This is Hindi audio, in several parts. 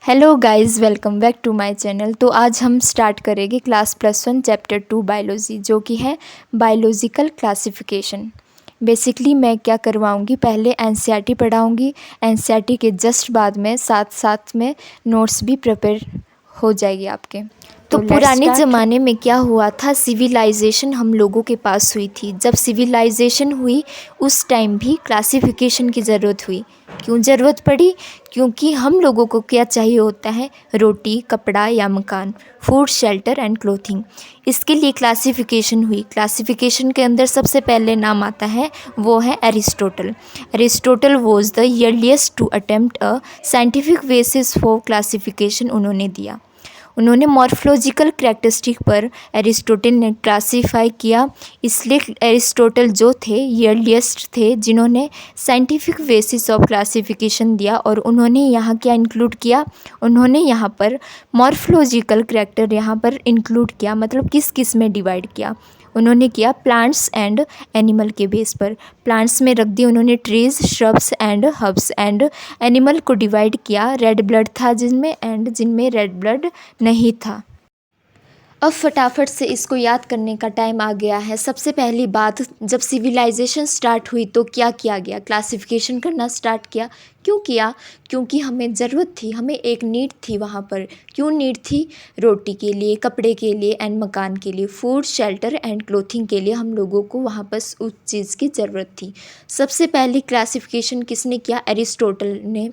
Hello guys, welcome back to my channel. तो आज हम स्टार्ट करेंगे क्लास +1 चैप्टर 2 बायोलॉजी, जो कि है बायोलॉजिकल क्लासिफिकेशन। बेसिकली मैं क्या करवाऊंगी, पहले एनसीईआरटी पढ़ाऊंगी। एनसीईआरटी के जस्ट बाद में साथ साथ में नोट्स भी प्रिपेयर हो जाएगी आपके। तो पुराने ज़माने में क्या हुआ था, सिविलाइजेशन हम लोगों के पास हुई थी। जब सिविलाइजेशन हुई उस टाइम भी क्लासिफिकेशन की ज़रूरत हुई। क्यों ज़रूरत पड़ी? क्योंकि हम लोगों को क्या चाहिए होता है, रोटी, कपड़ा या मकान, फूड, शेल्टर एंड क्लोथिंग। इसके लिए क्लासिफिकेशन हुई। क्लासिफिकेशन के अंदर सबसे पहले नाम आता है, वो है Aristotle. Aristotle was the earliest to attempt a scientific basis for classification. उन्होंने दिया। उन्होंने मॉर्फोलॉजिकल कैरेक्टरिस्टिक पर एरिस्टोटल ने क्लासीफाई किया। इसलिए एरिस्टोटल जो थे ये अर्लीस्ट थे जिन्होंने साइंटिफिक बेसिस ऑफ क्लासिफिकेशन दिया। और उन्होंने यहाँ क्या इंक्लूड किया, उन्होंने यहाँ पर मॉर्फोलॉजिकल कैरेक्टर यहाँ पर इंक्लूड किया। मतलब किस किस में डिवाइड किया उन्होंने, किया प्लांट्स एंड एनिमल के बेस पर। प्लांट्स में रख दिए उन्होंने trees, shrubs and herbs, and animal को डिवाइड किया, रेड ब्लड था जिनमें एंड जिनमें रेड ब्लड नहीं था। अब फटाफट से इसको याद करने का टाइम आ गया है। सबसे पहली बात, जब सिविलाइजेशन स्टार्ट हुई तो क्या किया गया, क्लासिफिकेशन करना स्टार्ट किया। क्यों किया? क्योंकि हमें ज़रूरत थी, हमें एक नीड थी वहाँ पर। क्यों नीड थी? रोटी के लिए, कपड़े के लिए एंड मकान के लिए, फूड, शेल्टर एंड क्लोथिंग के लिए हम लोगों को वहाँ पर उस चीज़ की ज़रूरत थी। सबसे पहली क्लासिफिकेशन किसने किया? एरिस्टोटल ने।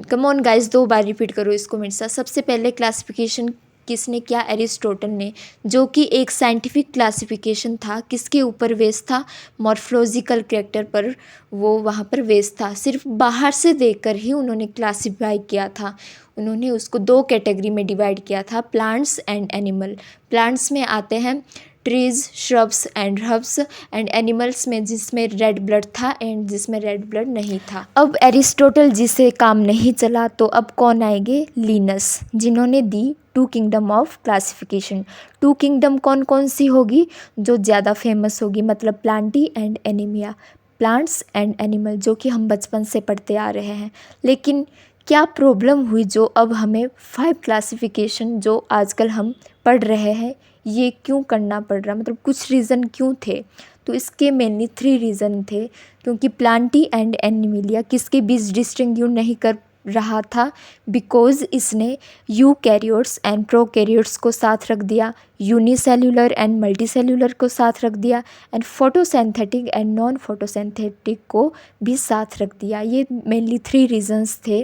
Come on guys, 2 bar repeat करो इसको मेरे साथ। सबसे पहले क्लासिफिकेशन किसने किया? एरिस्टोटल ने, जो कि एक साइंटिफिक क्लासिफिकेशन था। किसके ऊपर बेस्ड था? मॉर्फोलॉजिकल कैरेक्टर पर वो वहाँ पर बेस्ड था। सिर्फ बाहर से देखकर ही उन्होंने क्लासिफाई किया था। उन्होंने उसको 2 कैटेगरी में डिवाइड किया था, प्लांट्स एंड एनिमल। प्लांट्स में आते हैं trees, shrubs and herbs, and animals में जिसमें रेड ब्लड था एंड जिसमें रेड ब्लड नहीं था। अब एरिस्टोटल जी से काम नहीं चला तो अब कौन आएंगे? लिनस, जिन्होंने दी 2 किंगडम ऑफ क्लासिफिकेशन। 2 किंगडम कौन कौन सी होगी जो ज़्यादा फेमस होगी, मतलब Plantae and anaemia, plants and animal, जो कि हम बचपन से पढ़ते आ रहे हैं। लेकिन क्या प्रॉब्लम हुई जो अब हमें 5 क्लासिफिकेशन जो आजकल हम पढ़ रहे हैं, ये क्यों करना पड़ रहा, मतलब कुछ रीज़न क्यों थे? तो इसके मेनली 3 रीज़न थे। क्योंकि प्लांटी एंड एनिमिलिया किसके बीच डिस्टिंग्विश नहीं कर रहा था, बिकॉज इसने यूकैरियोट्स एंड प्रोकैरियोट्स को साथ रख दिया, यूनिसेल्युलर एंड मल्टीसेल्युलर को साथ रख दिया, and photosynthetic and non photosynthetic को भी साथ रख दिया। ये मेनली 3 रीजंस थे।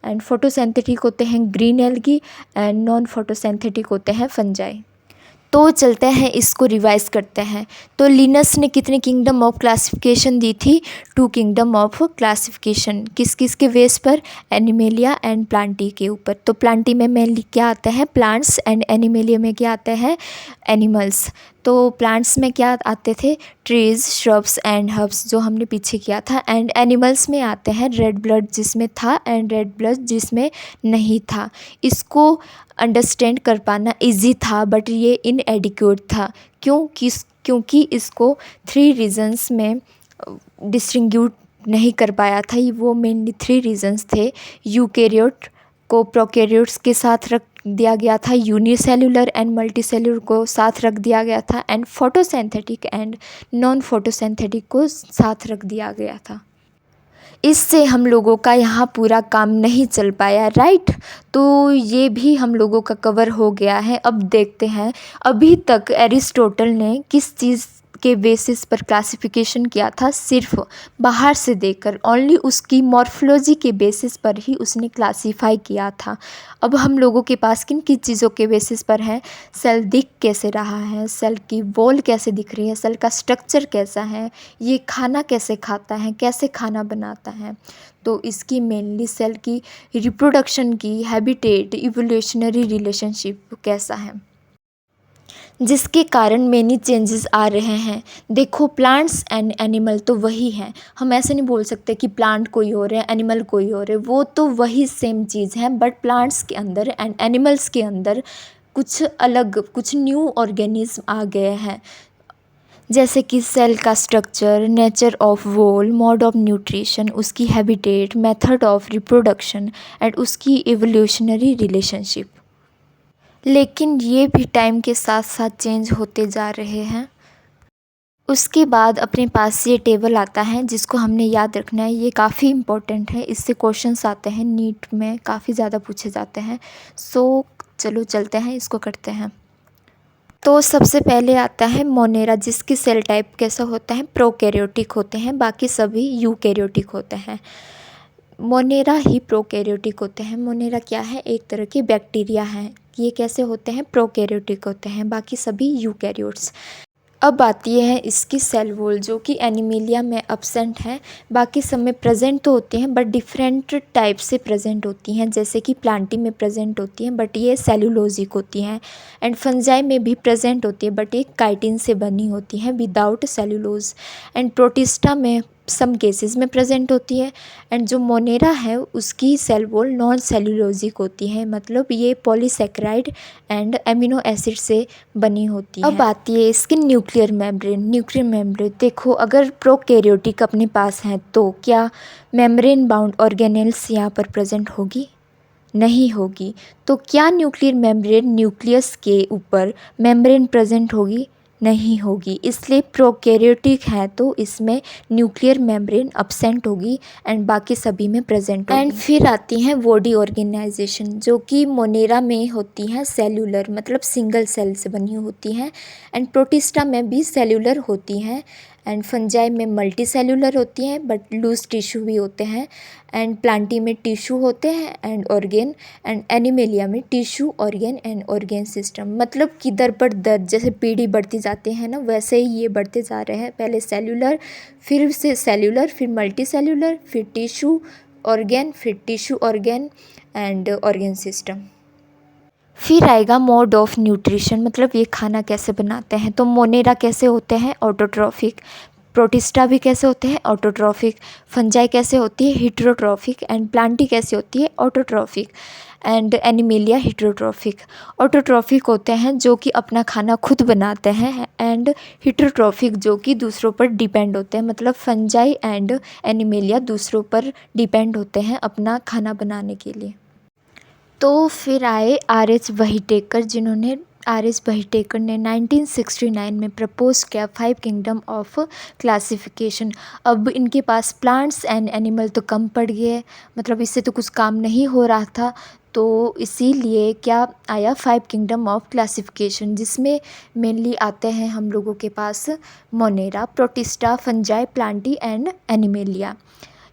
एंड फोटोसिंथेटिक होते हैं green algae and non photosynthetic होते हैं फंजाई। तो चलते हैं, इसको रिवाइज करते हैं। तो लिनस ने कितने किंगडम ऑफ क्लासिफिकेशन दी थी? 2 किंगडम ऑफ क्लासिफिकेशन। किस किस के बेस पर? एनिमेलिया एंड प्लांटी के ऊपर। तो प्लांटी में मेनली क्या आता है? प्लांट्स, एंड एनिमेलिया में क्या आते हैं? एनिमल्स। तो प्लांट्स में क्या आते थे? ट्रीज, श्रब्स एंड हर्ब्स, जो हमने पीछे किया था। एंड एनिमल्स में आते हैं रेड ब्लड जिसमें था एंड रेड ब्लड जिसमें नहीं था। इसको अंडरस्टैंड कर पाना इजी था, बट ये इनएडिक्वेट था। क्योंकि इसको 3 रीजंस में डिस्टिंग्विश नहीं कर पाया था। वो मेनली 3 रीजंस थे। यूकैरियोट को प्रोकैरियोट्स के साथ रख दिया गया था, यूनिसेल्युलर एंड मल्टीसेल्युलर को साथ रख दिया गया था, and photosynthetic and non photosynthetic को साथ रख दिया गया था। इससे हम लोगों का यहाँ पूरा काम नहीं चल पाया, राइट? तो ये भी हम लोगों का कवर हो गया है। अब देखते हैं, अभी तक एरिस्टोटल ने किस चीज़ के बेसिस पर क्लासिफिकेशन किया था? सिर्फ बाहर से देखकर, ओनली उसकी मॉर्फोलॉजी के बेसिस पर ही उसने क्लासीफाई किया था। अब हम लोगों के पास किन किन चीज़ों के बेसिस पर है? सेल दिख कैसे रहा है, सेल की वॉल कैसे दिख रही है, सेल का स्ट्रक्चर कैसा है, ये खाना कैसे खाता है, कैसे खाना बनाता है। तो इसकी मेनली सेल की रिप्रोडक्शन की हैबिटेट, इवोल्यूशनरी रिलेशनशिप कैसा है, जिसके कारण मेनी चेंजेस आ रहे हैं। देखो, प्लांट्स एंड एनिमल तो वही हैं। हम ऐसे नहीं बोल सकते कि प्लांट कोई और है, एनिमल कोई और है। वो तो वही सेम चीज़ है, बट प्लांट्स के अंदर एंड एनिमल्स के अंदर कुछ अलग, कुछ न्यू ऑर्गेनिज्म आ गए हैं। जैसे कि सेल का structure, nature of wall, mode of nutrition, उसकी habitat, method of reproduction and उसकी इवोल्यूशनरी रिलेशनशिप। लेकिन ये भी टाइम के साथ साथ चेंज होते जा रहे हैं। उसके बाद अपने पास ये टेबल आता है जिसको हमने याद रखना है। ये काफ़ी इम्पोर्टेंट है, इससे क्वेश्चंस आते हैं, नीट में काफ़ी ज़्यादा पूछे जाते हैं। सो चलो चलते हैं, इसको करते हैं। तो सबसे पहले आता है मोनेरा, जिसकी सेल टाइप कैसा होता है, प्रोकैरियोटिक होते हैं, बाकी सभी यूकैरियोटिक होते हैं। मोनेरा ही प्रोकैरियोटिक होते हैं। मोनेरा क्या है, एक तरह की बैक्टीरिया है। ये कैसे होते हैं, प्रोकैरियोटिक होते हैं, बाकी सभी यूकैरियोट्स। अब आती है इसकी सेल वॉल, जो कि एनिमेलिया में अब्सेंट है, बाकी सब में प्रेजेंट तो होती हैं बट डिफरेंट टाइप से प्रेजेंट होती हैं। जैसे कि प्लांटी में प्रेजेंट होती हैं बट ये सेलुलोजिक होती हैं, एंड फंजाई में भी प्रेजेंट होती है बट ये काइटिन से बनी होती हैं विदाउट सेलुलोज, एंड प्रोटिस्टा में सम केसेस में प्रेजेंट होती है। एंड जो मोनेरा है उसकी सेल वॉल नॉन सेलुलोजिक होती है, मतलब ये पॉलीसेकेराइड एंड एमिनो एसिड से बनी होती है। अब आती है इसकी न्यूक्लियर मेम्ब्रेन। न्यूक्लियर मेम्ब्रेन देखो, अगर प्रोकैरियोटिक अपने पास हैं तो क्या मेम्ब्रेन बाउंड ऑर्गेनेल्स यहाँ पर प्रेजेंट होगी, नहीं होगी। तो क्या न्यूक्लियर मेम्ब्रेन न्यूक्लियस के ऊपर मेम्ब्रेन प्रेजेंट होगी, नहीं होगी। इसलिए प्रोकैरियोटिक है तो इसमें न्यूक्लियर मेम्ब्रेन अब्सेंट होगी एंड बाकी सभी में प्रेजेंट होगी। एंड फिर आती हैं बॉडी ऑर्गेनाइजेशन, जो कि मोनेरा में होती हैं सेल्यूलर, मतलब सिंगल सेल से बनी होती हैं, एंड प्रोटिस्टा में भी सेल्यूलर होती हैं, एंड फंजाई में मल्टी सेल्यूलर होती हैं बट लूज टिश्यू भी होते हैं, एंड प्लांटी में टिश्यू होते हैं एंड ऑर्गेन, एंड एनिमेलिया में tissue, organ and organ system. मतलब कि दर पर दर जैसे पीढ़ी बढ़ती जाती है ना, वैसे ही ये बढ़ते जा रहे हैं। पहले सेल्यूलर, फिर से सेल्यूलर, फिर मल्टी सेल्यूलर, फिर टिश्यू ऑर्गेन, फिर tissue organ and organ system. फिर आएगा मोड ऑफ न्यूट्रिशन, मतलब ये खाना कैसे बनाते हैं। तो मोनेरा कैसे होते हैं, ऑटोट्रॉफिक। प्रोटिस्टा भी कैसे होते हैं, ऑटोट्रॉफिक। फंजाई कैसे होती है, हिट्रोट्रॉफिक। एंड प्लांटी कैसे होती है, autotrophic. And animalia heterotrophic. Autotrophic होते हैं जो कि अपना खाना खुद बनाते हैं, एंड हिट्रोट्रॉफिक जो कि दूसरों पर डिपेंड होते हैं, मतलब फंजाई एंड एनिमेलिया दूसरों पर डिपेंड होते हैं अपना खाना बनाने के लिए। तो फिर आए R.H. व्हिटेकर, जिन्होंने R.H. व्हिटेकर ने 1969 में प्रपोज किया 5 किंगडम ऑफ क्लासिफिकेशन। अब इनके पास प्लांट्स एंड एनिमल तो कम पड़ गए, मतलब इससे तो कुछ काम नहीं हो रहा था, तो इसीलिए क्या आया 5 किंगडम ऑफ क्लासिफिकेशन, जिसमें मेनली आते हैं हम लोगों के पास Monera, Protista, Fungi, Plantae and Animalia.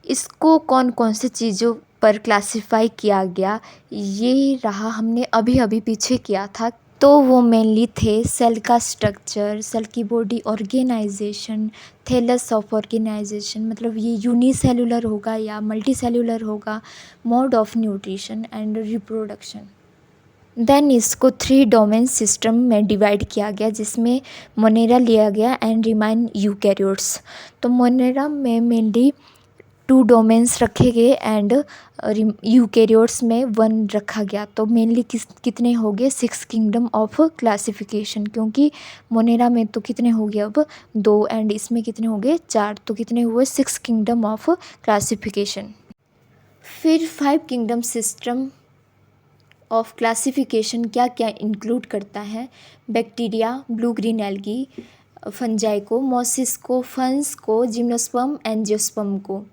इसको कौन कौन से चीज़ों पर क्लासिफाई किया गया, ये रहा हमने अभी अभी पीछे किया था। तो वो मेनली थे सेल का स्ट्रक्चर, सेल की body organisation, thallus of organisation, मतलब ये यूनिसेलुलर होगा या मल्टी सेलुलर होगा, mode of nutrition and reproduction. Then इसको 3 डोमेन सिस्टम में डिवाइड किया गया, जिसमें मोनेरा लिया गया एंड रिमाइन यूकैरियोट्स। तो मोनेरा में मेनली 2 डोमेन्स रखे गए एंड यूकैरियोट्स में 1 रखा गया। तो मेनली कितने हो गए, 6 किंगडम ऑफ क्लासिफिकेशन, क्योंकि मोनेरा में तो कितने हो गए अब 2, एंड इसमें कितने हो गए 4, तो कितने हुए 6 किंगडम ऑफ क्लासिफिकेशन। फिर 5 किंगडम सिस्टम ऑफ क्लासिफिकेशन क्या क्या इंक्लूड करता है, bacteria, blue green algae, fungi को, मोसिस को, फंस को, जिम्नोस्पर्म, एंजियोस्पर्म को।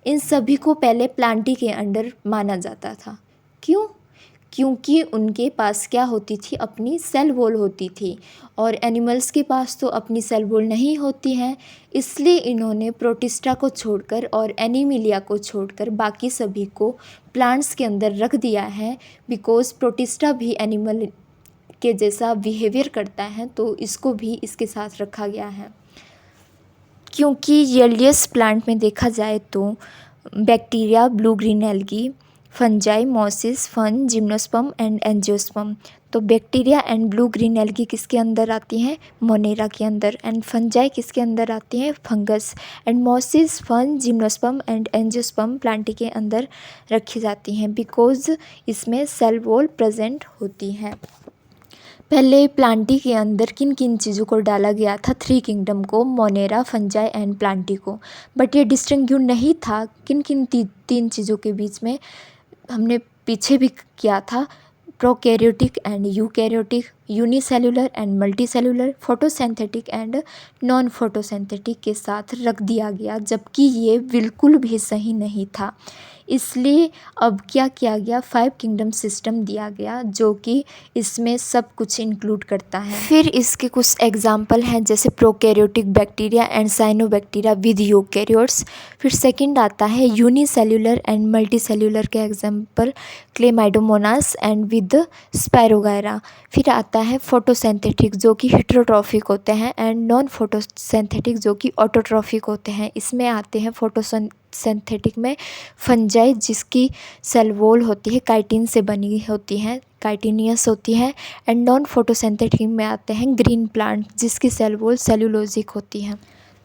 इन सभी को पहले प्लांटी के अंडर माना जाता था। क्यों? क्योंकि उनके पास क्या होती थी, अपनी सेल वॉल होती थी, और एनिमल्स के पास तो अपनी सेल वॉल नहीं होती है। इसलिए इन्होंने प्रोटिस्टा को छोड़कर और एनिमेलिया को छोड़कर बाकी सभी को प्लांट्स के अंदर रख दिया है, बिकॉज प्रोटिस्टा भी एनिमल के जैसा बिहेवियर करता है, तो इसको भी इसके साथ रखा गया है। क्योंकि येलियस प्लांट में देखा जाए तो bacteria, blue green algae, fungi, mosses, ferns, gymnosperm and angiosperm. तो bacteria and blue green algae किसके अंदर आती हैं, मोनेरा के अंदर, एंड फंजाई किसके अंदर आती हैं, fungus, and mosses, ferns, gymnosperm and angiosperm Plantae के अंदर रखी जाती हैं, बिकॉज इसमें सेल वॉल प्रेजेंट होती है। पहले प्लांटी के अंदर किन किन चीज़ों को डाला गया था, 3 किंगडम को, मोनेरा, फंजाई एंड प्लांटी को। बट ये डिस्टिंग्विश नहीं था किन किन 3 चीज़ों के बीच में। हमने पीछे भी किया था, prokaryotic and eukaryotic, unicellular and multicellular, photosynthetic and non photosynthetic के साथ रख दिया गया, जबकि ये बिल्कुल भी सही नहीं था। इसलिए अब क्या किया गया, 5 किंगडम सिस्टम दिया गया, जो कि इसमें सब कुछ इंक्लूड करता है। फिर इसके कुछ एग्जाम्पल हैं, जैसे prokaryotic bacteria and cyanobacteria with eukaryotes. फिर सेकंड आता है यूनिसेल्युलर एंड मल्टीसेल्युलर के example, Chlamydomonas and with spirogyra. फिर आता है फोटोसिंथेटिक, जो कि हेटेरोट्रॉफिक होते हैं, एंड नॉन फोटोसिंथेटिक, जो कि ऑटोट्रॉफिक होते हैं। इसमें आते हैं फोटोसिंथेटिक में फंजाई, जिसकी सेल वॉल होती है काइटिन से बनी होती है, काइटिनियस होती है। एंड नॉन फोटोसिंथेटिक में आते हैं ग्रीन प्लांट, जिसकी सेल वॉल सेलुलोजिक होती है।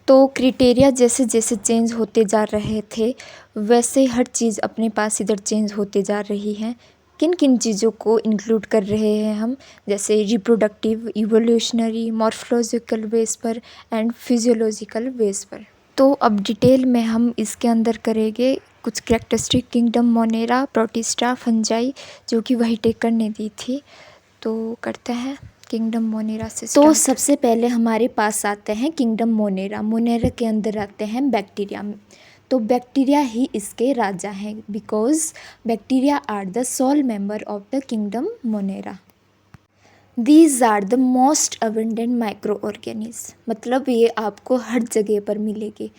तो क्राइटेरिया जैसे जैसे चेंज होते जा रहे थे, वैसे हर चीज़ अपने पास इधर चेंज होते जा रही है। किन किन चीज़ों को इंक्लूड कर रहे हैं हम, जैसे रिप्रोडक्टिव, इवोल्यूशनरी, मॉर्फोलॉजिकल बेस पर एंड फिजियोलॉजिकल बेस पर। तो अब डिटेल में हम इसके अंदर करेंगे कुछ characteristic kingdom Monera, Protista, fungi, जो कि वही टेकर ने दी थी। तो करते हैं किंगडम मोनेरा से स्टार्ट। तो सबसे पहले हमारे पास आते हैं किंगडम मोनेरा। मोनेरा के अंदर आते हैं बैक्टीरिया। तो बैक्टीरिया ही इसके राजा हैं, because bacteria are the sole member of the kingdom Monera. These are the most abundant micro organism, मतलब ये आपको हर जगह पर मिलेगी।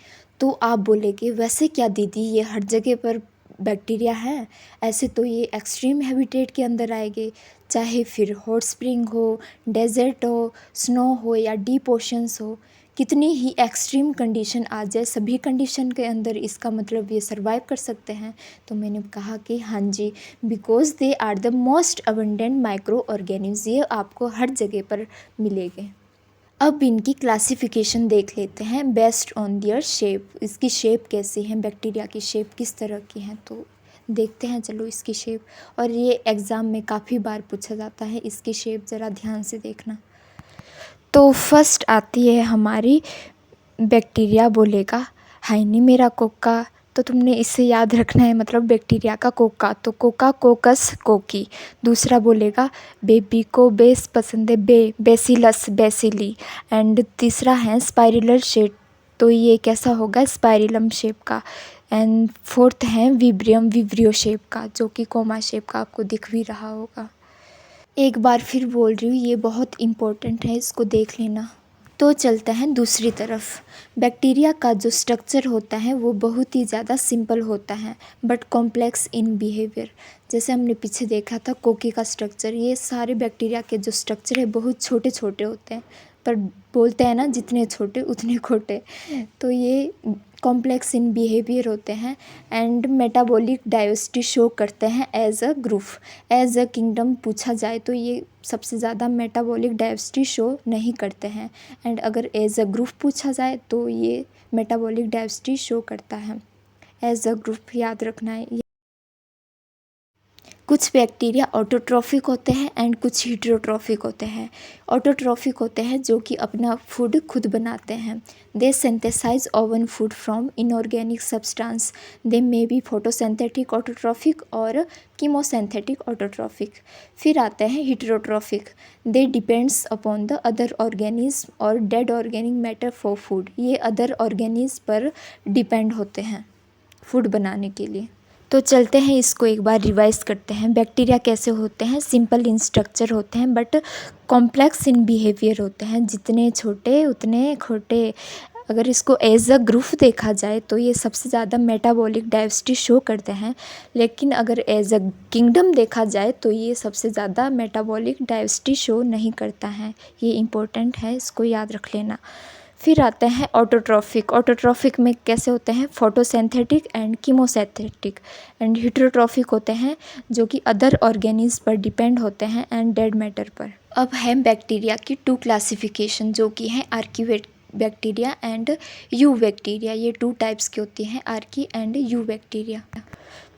तो आप बोलेंगे वैसे क्या दीदी, ये हर जगह पर बैक्टीरिया है? ऐसे तो ये एक्सट्रीम हैबिटेट के अंदर आएंगे, चाहे फिर हॉट स्प्रिंग हो, डेजर्ट हो, स्नो हो या डीप ओशंस हो। कितनी ही एक्सट्रीम कंडीशन आ जाए, सभी कंडीशन के अंदर इसका मतलब ये सर्वाइव कर सकते हैं। तो मैंने कहा कि हाँ जी, because they are the most abundant micro organism, ये आपको हर जगह पर मिलेंगे। अब इनकी क्लासिफिकेशन देख लेते हैं बेस्ड ऑन दियर शेप। इसकी शेप कैसी है, बैक्टीरिया की शेप किस तरह की है, तो देखते हैं चलो इसकी शेप। और ये एग्ज़ाम में काफ़ी बार पूछा जाता है, इसकी शेप ज़रा ध्यान से देखना। तो फर्स्ट आती है हमारी, बैक्टीरिया बोलेगा हाय नी मेरा कोका, तो तुमने इससे याद रखना है, मतलब बैक्टीरिया का कोका, तो कोका कोकस कोकी। दूसरा बोलेगा बेबी को बेस पसंद है, बेसिलस बेसिली। एंड तीसरा है स्पाइरलर शेप, तो ये कैसा होगा, स्पाइरलम शेप का। एंड फोर्थ है विब्रियम विब्रियो शेप का, जो कि कोमा शेप का आपको दिख भी रहा होगा। एक बार फिर बोल रही हूँ, ये बहुत इम्पोर्टेंट है, इसको देख लेना। तो चलते हैं दूसरी तरफ। बैक्टीरिया का जो स्ट्रक्चर होता है वो बहुत ही ज़्यादा सिंपल होता है, बट कॉम्प्लेक्स इन बिहेवियर। जैसे हमने पीछे देखा था कोकी का स्ट्रक्चर, ये सारे बैक्टीरिया के जो स्ट्रक्चर है बहुत छोटे छोटे होते हैं, पर बोलते हैं ना जितने छोटे उतने खोटे। तो ये कॉम्प्लेक्स इन बिहेवियर होते हैं एंड मेटाबॉलिक डाइवर्सिटी शो करते हैं as a group. As a kingdom पूछा जाए तो ये सबसे ज़्यादा मेटाबॉलिक डाइवर्सिटी शो नहीं करते हैं, एंड अगर एज अ ग्रुप पूछा जाए तो ये मेटाबॉलिक डाइवर्सिटी शो करता है। एज अ ग्रुप याद रखना है। कुछ बैक्टीरिया ऑटोट्रॉफिक होते हैं एंड कुछ हीटेरोट्रॉफिक होते हैं। ऑटोट्रॉफिक होते हैं जो कि अपना फूड खुद बनाते हैं। They synthesize own food from inorganic substance. They may be photosynthetic autotrophic और कीमोसिंथेटिक ऑटोट्रॉफिक। फिर आते हैं heterotrophic. They depends upon the other organism और dead organic matter for food. ये अदर ऑर्गेनिज्म पर डिपेंड होते हैं फूड बनाने के लिए। तो चलते हैं इसको एक बार रिवाइज करते हैं। बैक्टीरिया कैसे होते हैं, सिंपल इन स्ट्रक्चर होते हैं बट कॉम्प्लेक्स इन बिहेवियर होते हैं, जितने छोटे उतने खोटे। अगर इसको एज अ ग्रुप देखा जाए तो ये सबसे ज़्यादा मेटाबॉलिक डाइवर्सिटी शो करते हैं, लेकिन अगर एज अ किंगडम देखा जाए तो ये सबसे ज़्यादा मेटाबॉलिक डाइवर्सिटी शो नहीं करता है। ये इम्पोर्टेंट है, इसको याद रख लेना। फिर आते हैं ऑटोट्रॉफिक। ऑटोट्रॉफिक में कैसे होते हैं, फोटोसिंथेटिक एंड कीमोसिंथेटिक। एंड हीटेरोट्रॉफिक होते हैं जो कि अदर ऑर्गेनिज्म पर डिपेंड होते हैं एंड डेड मैटर पर। अब है बैक्टीरिया की 2 क्लासिफिकेशन, जो कि हैं Archie bacteria and you bacteria. ये 2 टाइप्स की होती हैं, आर्की एंड यू बैक्टीरिया।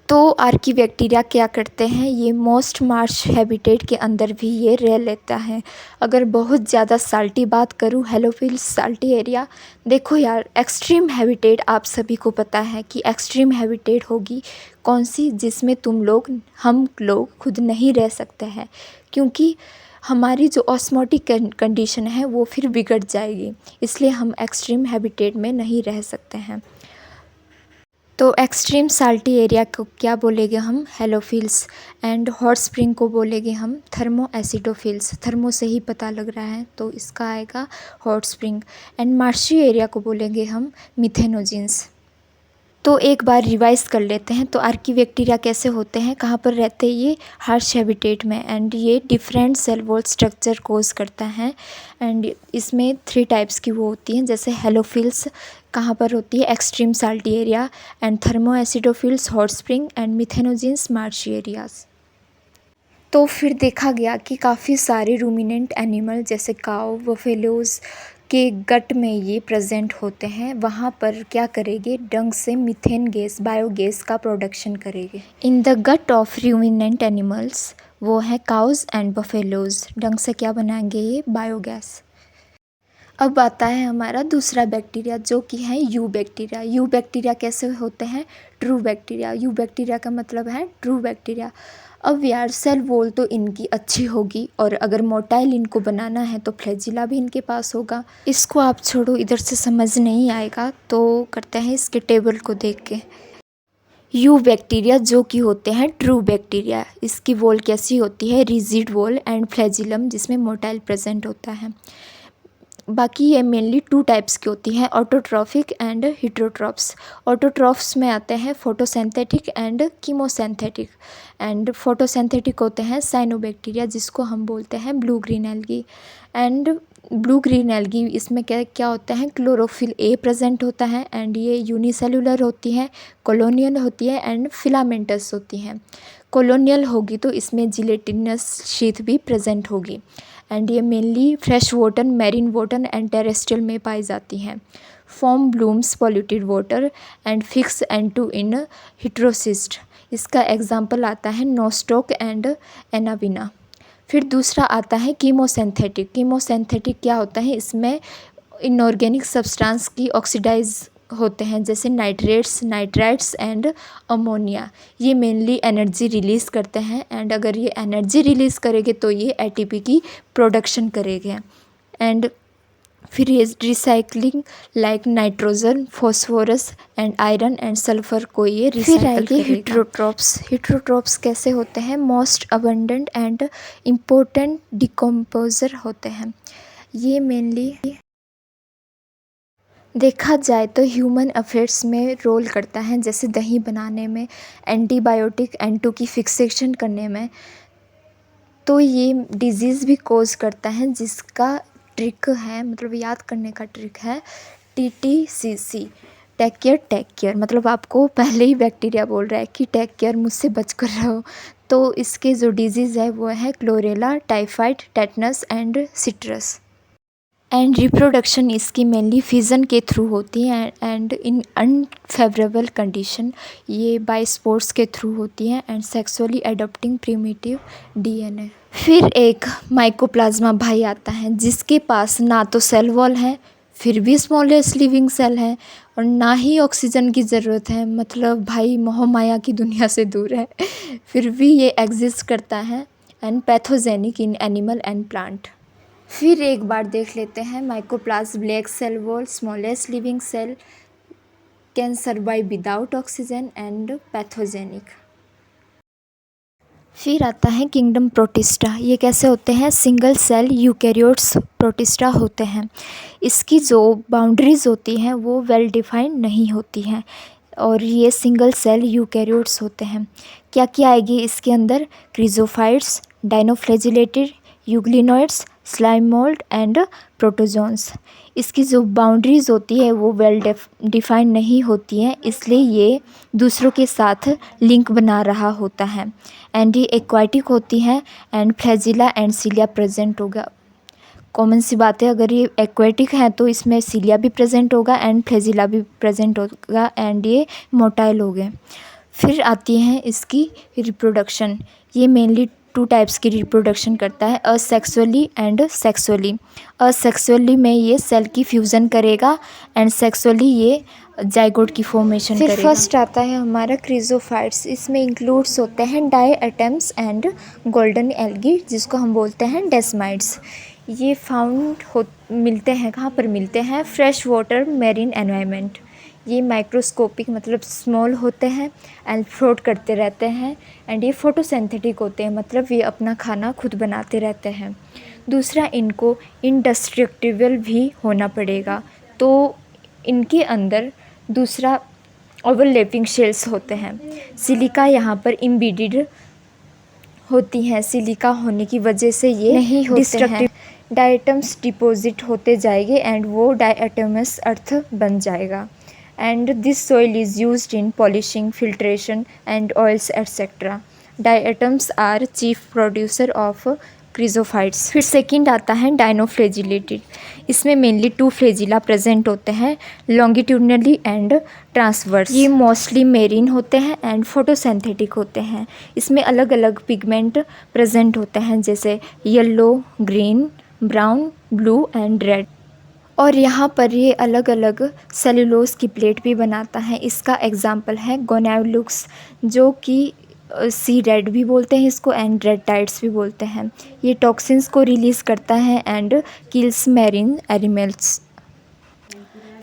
तो आर्कीबैक्टीरिया क्या करते हैं, ये मोस्ट मार्श हैबिटेट के अंदर भी ये रह लेता है। अगर बहुत ज़्यादा साल्टी बात करूँ, हेलोफिल्स साल्टी एरिया, देखो यार एक्सट्रीम हैबिटेट आप सभी को पता है कि एक्सट्रीम हैबिटेट होगी कौन सी, जिसमें हम लोग खुद नहीं रह सकते हैं, क्योंकि हमारी जो ऑस्मोटिक कंडीशन है वो फिर बिगड़ जाएगी, इसलिए हम एक्सट्रीम हैबिटेट में नहीं रह सकते हैं। तो एक्सट्रीम साल्टी एरिया को क्या बोलेंगे हम, हेलोफिल्स, एंड हॉट स्प्रिंग को बोलेंगे हम थर्मो एसिडोफिल्स। थर्मो से ही पता लग रहा है तो इसका आएगा hot spring. And marshy area को बोलेंगे हम मिथेनोजिन्स। तो एक बार रिवाइज कर लेते हैं। तो आर्कीबैक्टीरिया कैसे होते हैं, कहाँ पर रहते हैं, ये हार्श हैबिटेट में, एंड ये डिफरेंट सेल वॉल स्ट्रक्चर कोज करता है। एंड इसमें 3 टाइप्स की वो होती हैं, जैसे हेलोफिल्स कहाँ पर होती है, extreme salty area, and thermoacidophiles hot spring, and methanogens marshy areas. तो फिर देखा गया कि काफ़ी सारे रूमिनेंट एनिमल जैसे काऊ, बफेलोज़ के गट में ये प्रेजेंट होते हैं, वहाँ पर क्या करेंगे, डंग से मीथेन गैस, बायोगैस का प्रोडक्शन करेंगे। In the gut of ruminant animals, वो है काउज एंड बफेलोज़, डंग से क्या बनाएंगे, ये बायोगैस। अब आता है हमारा दूसरा बैक्टीरिया जो कि है यू बैक्टीरिया। यू बैक्टीरिया कैसे होते हैं, ट्रू बैक्टीरिया। यू बैक्टीरिया का मतलब है ट्रू बैक्टीरिया। अब यार सेल वॉल तो इनकी अच्छी होगी, और अगर मोटाइल इनको बनाना है तो फ्लैजिला भी इनके पास होगा। इसको आप छोड़ो, इधर से समझ नहीं आएगा, तो करते हैं इसके टेबल को देख के। यू बैक्टीरिया जो कि होते हैं ट्रू बैक्टीरिया, इसकी वॉल कैसी होती है, रिजिड वॉल एंड फ्लैजिलम जिसमें मोटाइल प्रेजेंट होता है। बाकी ये मेनली 2 टाइप्स की होती हैं, ऑटोट्रॉफिक एंड हिट्रोट्रॉप्स। ऑटोट्रॉफ्स में आते हैं photosynthetic and chemosynthetic. And photosynthetic होते हैं साइनोबैक्टीरिया, जिसको हम बोलते हैं blue green algae. And blue green algae, इसमें क्या क्या होता है, क्लोरोफिल ए प्रेजेंट होता है, एंड ये यूनिसेलुलर होती है, कॉलोनियल होती है, एंड फिलामेंटस होती हैं। कॉलोनियल होगी तो इसमें जिलेटिनस शीथ भी प्रेजेंट होगी, एंड ये mainly fresh water, marine water and terrestrial में पाई जाती हैं। Form blooms polluted water and fix N two in heterocyst. इसका एग्जाम्पल आता है नोस्टॉक एंड एनाविना। फिर दूसरा आता है कीमोसिंथेटिक। कीमोसिंथेटिक क्या होता है, इसमें इनऑर्गेनिक सब्सटेंस की ऑक्सीडाइज होते हैं, जैसे नाइट्रेट्स, नाइट्राइट्स एंड अमोनिया। ये मेनली एनर्जी रिलीज़ करते हैं, एंड अगर ये एनर्जी रिलीज़ करेंगे तो ये एटीपी की प्रोडक्शन करेंगे। एंड फिर ये recycling like nitrogen, phosphorus and iron and sulphur को ये रिसाइकल करेगा। हिट्रोट्रॉप्स। हिट्रोट्रॉप्स कैसे होते हैं, most abundant and important decomposer होते हैं। ये मेनली देखा जाए तो ह्यूमन अफेयर्स में रोल करता है, जैसे दही बनाने में, एंटीबायोटिक एंटो की फिक्सेशन करने में। तो ये डिजीज़ भी कोज करता है, जिसका ट्रिक है, मतलब याद करने का ट्रिक है TTCC, टेक केयर। मतलब आपको पहले ही बैक्टीरिया बोल रहा है कि टेक केयर, मुझसे बच कर रहो। तो इसके जो डिजीज़ है वो है chlorella, typhoid, tetanus and citrus. And reproduction इसकी मेनली फिजन के थ्रू होती है, एंड इन अनफेवरेबल कंडीशन ये बाय स्पोर्स के थ्रू होती हैं, and sexually adopting primitive DNA। फिर एक माइकोप्लाज्मा भाई आता है, जिसके पास ना तो सेल वॉल है, फिर भी स्मॉलेस्ट लिविंग सेल है, और ना ही ऑक्सीजन की ज़रूरत है, मतलब भाई मोह माया की दुनिया से दूर है, फिर भी ये एग्जिस्ट करता है, and pathogenic in animal and plant. फिर एक बार देख लेते हैं mycoplasma lack cell wall, smallest living cell, can survive without oxygen and pathogenic. फिर आता है किंगडम प्रोटिस्टा। ये कैसे होते हैं, सिंगल सेल यूकैरियोट्स प्रोटिस्टा होते हैं। इसकी जो बाउंड्रीज होती हैं वो वेल डिफाइंड नहीं होती हैं, और ये सिंगल सेल यूकैरियोट्स होते हैं। क्या क्या आएगी इसके अंदर, chrysophytes, dinoflagellates, euglenoids, slime mould and protozoans. इसकी जो बाउंड्रीज होती है वो वेल डिफाइंड नहीं होती हैं, इसलिए ये दूसरों के साथ लिंक बना रहा होता है, एंड ये एक्वाटिक होती हैं, एंड फ्लैजिला एंड सीलिया प्रेजेंट होगा। कॉमन सी बात है, अगर ये एक्वेटिक है तो इसमें सीलिया भी प्रेजेंट होगा एंड फ्लैजिला भी प्रेजेंट होगा, एंड ये मोटाइल हो गए। फिर आती है इसकी रिप्रोडक्शन। ये मेनली 2 टाइप्स की रिप्रोडक्शन करता है, असेक्सुअली एंड सेक्सुअली। असेक्सुअली में ये सेल की फ्यूज़न करेगा एंड सेक्सुअली ये जाइगोट की फॉर्मेशन करेगा। फिर फर्स्ट आता है हमारा क्रिजोफाइट्स। इसमें इंक्लूड्स होते हैं डायएटम्स एंड गोल्डन एल्गी, जिसको हम बोलते हैं डेस्माइड्स। ये मिलते हैं कहाँ पर मिलते हैं? Fresh water marine environment. ये माइक्रोस्कोपिक मतलब स्मॉल होते हैं एंड फ्लोट करते रहते हैं एंड ये फोटोसिंथेटिक होते हैं, मतलब ये अपना खाना खुद बनाते रहते हैं। दूसरा, इनको इंडेस्ट्रक्टिबल भी होना पड़ेगा, तो इनके अंदर दूसरा ओवरलैपिंग शेल्स होते हैं। सिलिका यहाँ पर इम्बेडेड होती हैं। सिलिका होने की वजह से ये नहीं होते हैं। डायटम्स डिपॉजिट होते जाएंगे एंड वो डायटमस अर्थ बन जाएगा। And this soil is used in polishing, filtration and oils etcetera. Diatoms are chief producer of chrysophytes. फिर सेकंड आता है डायनोफ्लेजिलेटेड। इसमें मेनली 2 फ्लेजिला प्रेजेंट होते हैं, लॉन्गिट्यूडनली एंड ट्रांसवर्स। ये मोस्टली मेरीन होते हैं एंड फोटोसिंथेटिक होते हैं। इसमें अलग अलग पिगमेंट प्रेजेंट होते हैं, जैसे yellow, green, brown, blue and red. और यहाँ पर ये अलग अलग सेलुलोज की प्लेट भी बनाता है। इसका एग्जाम्पल है गोनावलुक्स, जो कि सी रेड भी बोलते हैं इसको एंड रेड टाइड्स भी बोलते हैं। ये टॉक्सिन्स को रिलीज़ करता है एंड किल्स मैरीन एनिमल्स।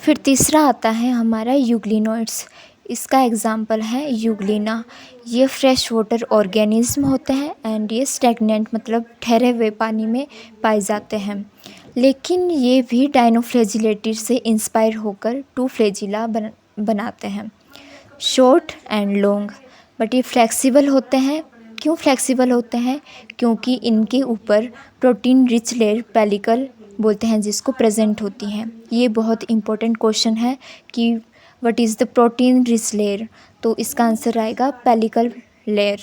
फिर तीसरा आता है हमारा यूग्लिनोइड्स। इसका एग्जाम्पल है यूग्लिना। ये फ्रेश वाटर ऑर्गेनिज्म होते हैं एंड ये स्टैग्नेंट मतलब ठहरे हुए पानी में पाए जाते हैं, लेकिन ये भी डायनोफ्लेजिलेटेड से इंस्पायर होकर 2 फ्लेजिला बनाते हैं, शॉर्ट एंड लॉन्ग। बट ये फ्लेक्सिबल होते हैं। क्यों फ्लेक्सिबल होते हैं? क्योंकि इनके ऊपर प्रोटीन रिच लेयर, पेलिकल बोलते हैं जिसको, प्रेजेंट होती हैं। ये बहुत इंपॉर्टेंट क्वेश्चन है कि what is the protein rich layer, तो इसका आंसर आएगा पेलिकल लेयर।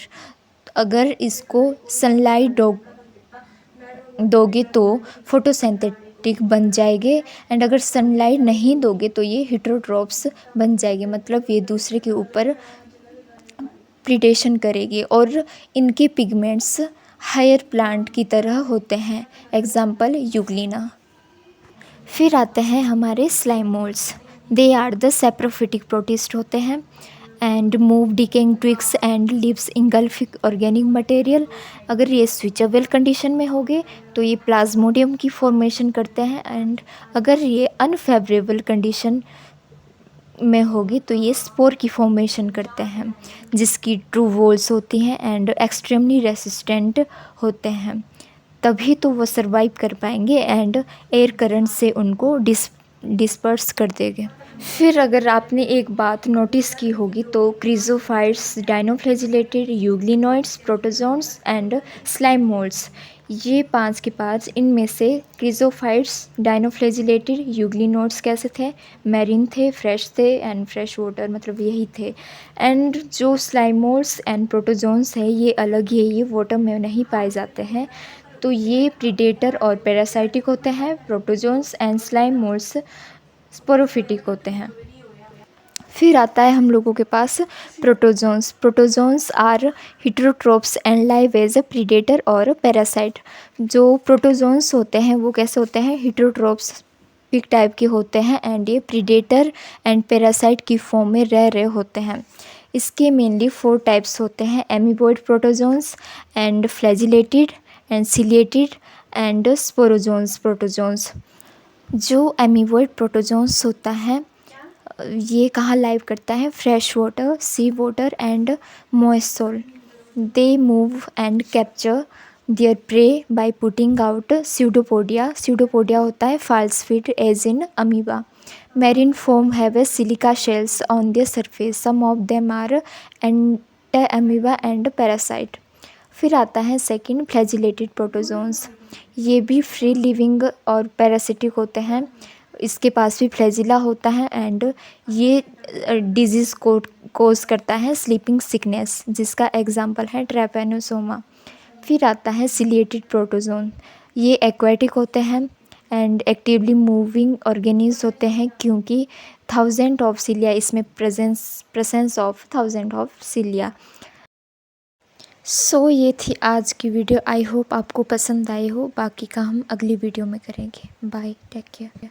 अगर इसको सनलाइट दोगे तो फोटोसिंथेटिक बन जाएंगे एंड अगर सनलाइट नहीं दोगे तो ये हेटेरोट्रॉप्स बन जाएंगे, मतलब ये दूसरे के ऊपर प्रीडेशन करेगी और इनके पिगमेंट्स हायर प्लांट की तरह होते हैं, एग्जाम्पल यूग्लिना। फिर आते हैं हमारे slime moulds. They are the saprophytic protist होते हैं and move decaying twigs and leaves engulfing organic material. अगर ये स्विचेबल कंडीशन में होंगे तो ये प्लाज्मोडियम की फॉर्मेशन करते हैं एंड अगर ये अनफेवरेबल कंडीशन में होगी तो ये स्पोर की फॉर्मेशन करते हैं, जिसकी ट्रू वॉल्स होती हैं एंड एक्सट्रीमली रेसिस्टेंट होते हैं। तभी तो वो सर्वाइव कर पाएंगे एंड एयर करंट से उनको डिस्पर्स कर देंगे। फिर अगर आपने एक बात नोटिस की होगी तो chrysophytes, dinoflagellates, euglenoids, protozoans and slime moulds, ये 5 के 5 इनमें से क्रिजोफाइट्स, डायनोफ्लेजिलेटेड, यूग्लिनोइड्स कैसे थे? मैरीन थे, फ्रेश थे एंड फ्रेश वाटर मतलब यही थे। एंड जो स्लाइम मोल्ड्स एंड प्रोटोजोन्स है ये अलग ही है, ये वाटर में नहीं पाए जाते हैं, तो ये प्रीडेटर और पैरासाइटिक होते हैं। Protozoans and slime moulds saprophytic होते हैं। फिर आता है हम लोगों के पास protozoans. Protozoans are heterotrophs and live as a predator और पैरासाइट। जो प्रोटोजोन्स होते हैं वो कैसे होते हैं? हेटेरोट्रोप्स पिक टाइप के होते हैं एंड ये प्रीडेटर एंड पैरासाइट की फॉर्म में रह रहे होते हैं। इसके मेनली 4 टाइप्स होते हैं, amoeboid protozoans and flagellated and ciliated and sporozoans protozoans. जो एमीबॉइड प्रोटोजोन्स होता है ये कहाँ लाइव करता है? Fresh water, sea water and moist soil. They move and capture their prey by putting out pseudopodia. Pseudopodia होता है false feet as in amoeba. Marine form have a silica shells on their surface. Some of them are anti-amoeba and parasite. फिर आता है सेकंड फ्लैजिलेटेड प्रोटोजोन्स। ये भी फ्री लिविंग और पैरासिटिक होते हैं। इसके पास भी फ्लैजिला होता है एंड ये डिजीज़ को कोज करता है, स्लीपिंग सिकनेस, जिसका एग्जांपल है ट्रैपेनोसोमा। फिर आता है सिलिएटेड प्रोटोजोन। ये एक्वेटिक होते हैं एंड एक्टिवली मूविंग ऑर्गेनिज होते हैं क्योंकि थाउजेंड ऑफ सिलिया, इसमें presence of thousand of cilia. So ये थी आज की वीडियो। आई होप आपको पसंद आई हो। बाकी का हम अगली वीडियो में करेंगे। Bye, take care.